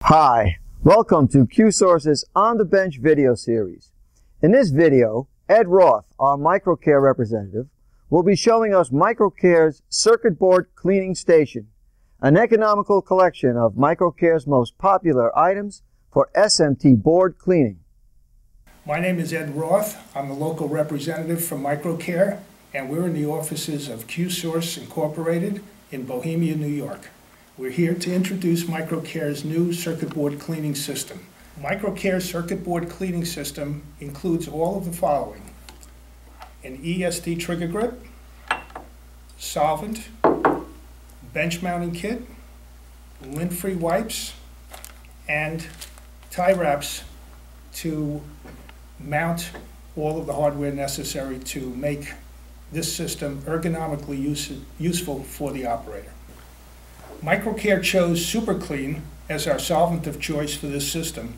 Hi, welcome to QSource's On the Bench video series. In this video, Ed Roth, our MicroCare representative, will be showing us MicroCare's circuit board cleaning station, an economical collection of MicroCare's most popular items for SMT board cleaning. My name is Ed Roth. I'm the local representative from MicroCare, and we're in the offices of QSource Incorporated in Bohemia, New York. We're here to introduce MicroCare's new circuit board cleaning system. MicroCare's circuit board cleaning system includes all of the following: an ESD trigger grip, solvent, bench mounting kit, lint-free wipes, and tie wraps to mount all of the hardware necessary to make this system ergonomically useful for the operator. MicroCare chose Super Clean as our solvent of choice for this system.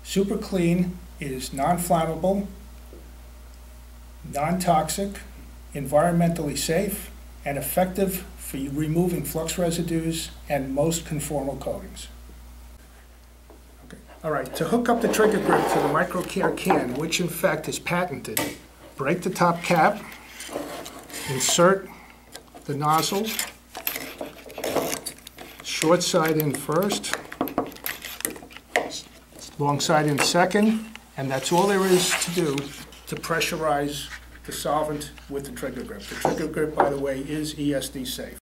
Super Clean is non-flammable, non-toxic, environmentally safe, and effective for removing flux residues and most conformal coatings. All right, to hook up the trigger grip to the MicroCare can, which in fact is patented, break the top cap, insert the nozzle, short side in first, long side in second, and that's all there is to do to pressurize the solvent with the trigger grip. The trigger grip, by the way, is ESD safe.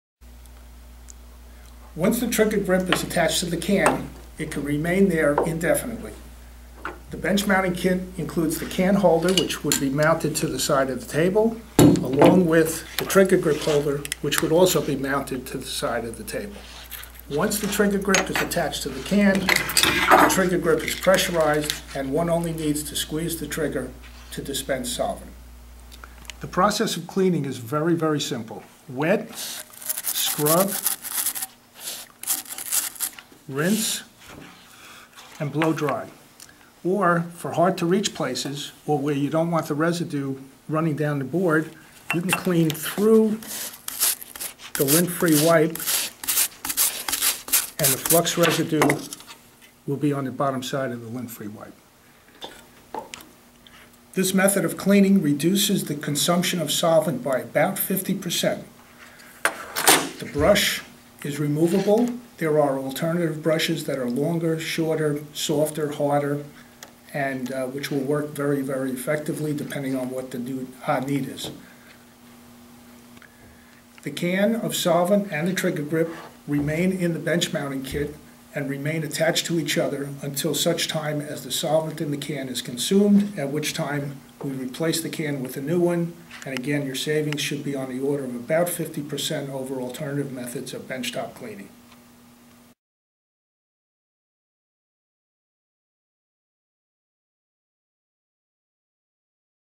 Once the trigger grip is attached to the can, it can remain there indefinitely. The bench mounting kit includes the can holder, which would be mounted to the side of the table, along with the trigger grip holder, which would also be mounted to the side of the table. Once the trigger grip is attached to the can, the trigger grip is pressurized, and one only needs to squeeze the trigger to dispense solvent. The process of cleaning is very, very simple. Wet, scrub, rinse, and blow dry. Or for hard to reach places, or where you don't want the residue running down the board, you can clean through the lint-free wipe, and the flux residue will be on the bottom side of the lint-free wipe. This method of cleaning reduces the consumption of solvent by about 50%. The brush is removable. There are alternative brushes that are longer, shorter, softer, harder, and which will work very, very effectively depending on what the need is. The can of solvent and the trigger grip remain in the bench mounting kit and remain attached to each other until such time as the solvent in the can is consumed, at which time we replace the can with a new one, and again your savings should be on the order of about 50% over alternative methods of benchtop cleaning.